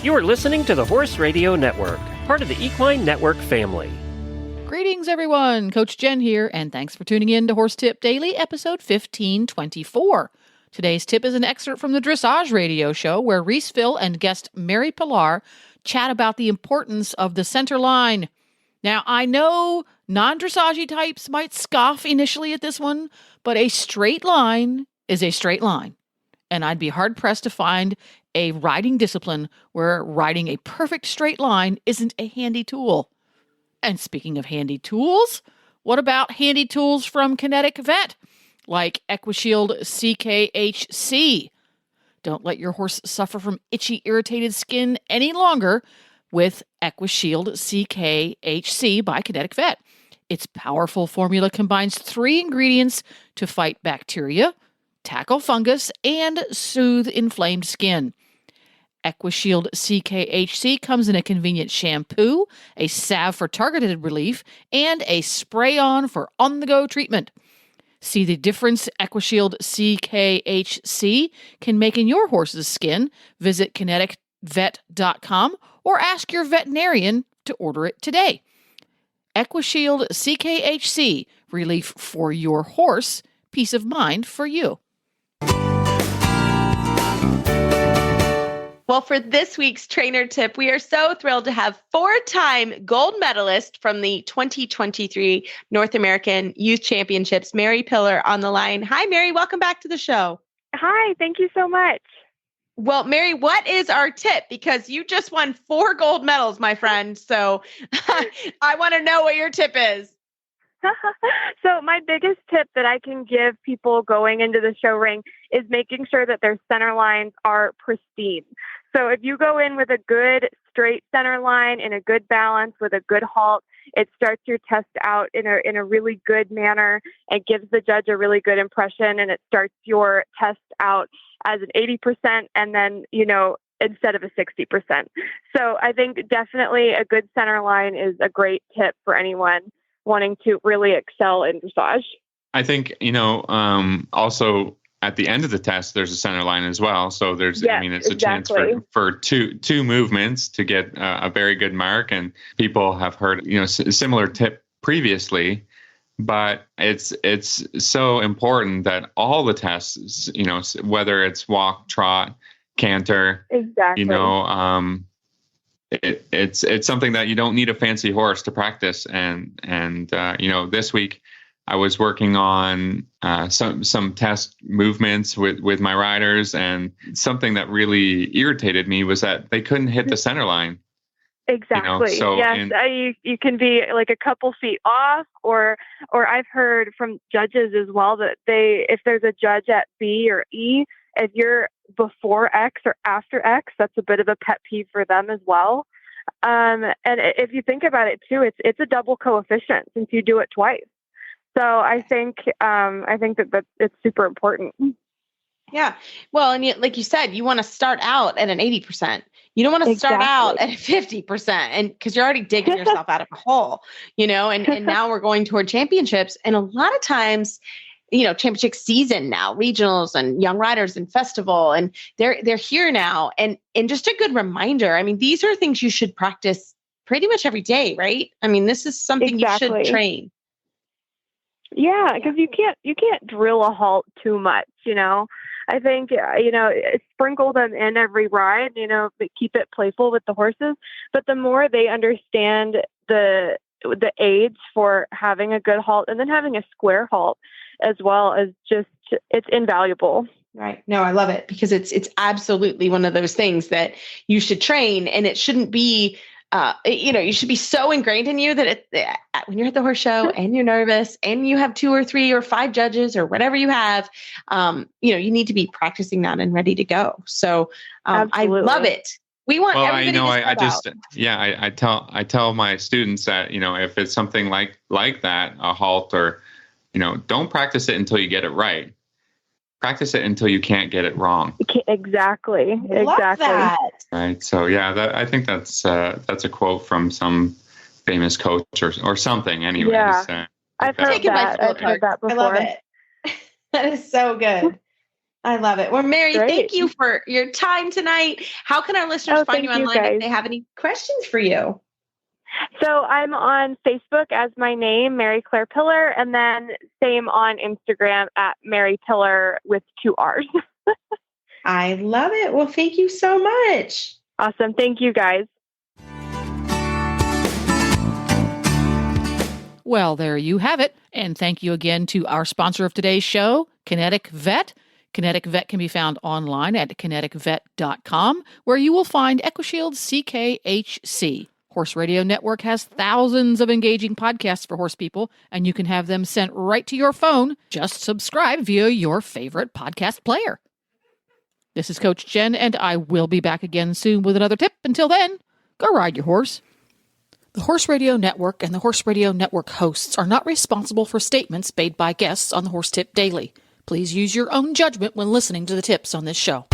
You are listening to the Horse Radio Network, part of the Equine Network family. Greetings, everyone. Coach Jen here, and thanks for tuning in to Horse Tip Daily, episode 1524. Today's tip is an excerpt from the Dressage Radio Show, where Reese, Phil, and guest Mary Pilar chat about the importance of the center line. Now, I know non-dressage types might scoff initially at this one, but a straight line is a straight line. And I'd be hard-pressed to find a riding discipline where riding a perfect straight line isn't a handy tool. And speaking of handy tools, what about handy tools from Kinetic Vet, like EquiShield CKHC? Don't let your horse suffer from itchy, irritated skin any longer with EquiShield CKHC by Kinetic Vet. Its powerful formula combines 3 ingredients to fight bacteria, tackle fungus, and soothe inflamed skin. EquiShield CKHC comes in a convenient shampoo, a salve for targeted relief, and a spray-on for on-the-go treatment. See the difference EquiShield CKHC can make in your horse's skin. Visit kineticvet.com or ask your veterinarian to order it today. EquiShield CKHC, relief for your horse, peace of mind for you. Well, for this week's trainer tip, we are so thrilled to have 4-time gold medalist from the 2023 North American Youth Championships, Mary Pilar, on the line. Hi, Mary. Welcome back to the show. Hi. Thank you so much. Well, Mary, what is our tip? Because you just won 4 gold medals, my friend. So I want to know what your tip is. So my biggest tip that I can give people going into the show ring is making sure that their center lines are pristine. So if you go in with a good straight center line in a good balance with a good halt, it starts your test out in a really good manner. It gives the judge a really good impression, and it starts your test out as an 80% and then, instead of a 60%. So I think definitely a good center line is a great tip for anyone wanting to really excel in dressage. I think, also at the end of the test, there's a center line as well. So it's a chance for two movements to get a very good mark. And people have heard, a similar tip previously, but it's so important that all the tests, whether it's walk, trot, canter, exactly. It's something that you don't need a fancy horse to practice. And this week I was working on some test movements with my riders, and something that really irritated me was that they couldn't hit the center line. Exactly. Yes, you can be like a couple feet off, or I've heard from judges as well that if there's a judge at B or E, if you're before X or after X, that's a bit of a pet peeve for them as well. And if you think about it too, it's a double coefficient since you do it twice. So I think that it's super important. Yeah. Well, and like you said, you want to start out at an 80%. You don't want to start out at 50%, and because you're already digging yourself out of a hole, and now we're going toward championships. And a lot of times, championship season now, regionals and young riders and festival, and they're here now. And just a good reminder, I mean, these are things you should practice pretty much every day, right? I mean, this is something you should train. Yeah, because you can't drill a halt too much, I think, sprinkle them in every ride, but keep it playful with the horses. But the more they understand the aids for having a good halt, and then having a square halt as well, as it's invaluable. Right. No, I love it, because it's absolutely one of those things that you should train, and it shouldn't be, you should be so ingrained in you that when you're at the horse show and you're nervous and you have 2 or 3 or 5 judges or whatever you have, you need to be practicing that and ready to go. So I love it. We want everybody I tell my students that, if it's something like that, a halt, or, don't practice it until you get it right. Practice it until you can't get it wrong. Exactly. Love that. Right. So I think that's a quote from some famous coach or something. Anyways, I've heard that before. I love it. That is so good. I love it. Well, Mary, Great. thank you for your time tonight. How can our listeners find you online if they have any questions for you? So I'm on Facebook as my name, Mary Claire Pillar, and then same on Instagram at Mary Pillar with 2 R's. I love it. Well, thank you so much. Awesome. Thank you, guys. Well, there you have it. And thank you again to our sponsor of today's show, Kinetic Vet. Kinetic Vet can be found online at kineticvet.com, where you will find EquiShield CKHC. Horse Radio Network has thousands of engaging podcasts for horse people, and you can have them sent right to your phone. Just subscribe via your favorite podcast player. This is Coach Jen, and I will be back again soon with another tip. Until then, go ride your horse. The Horse Radio Network and the Horse Radio Network hosts are not responsible for statements made by guests on the Horse Tip Daily. Please use your own judgment when listening to the tips on this show.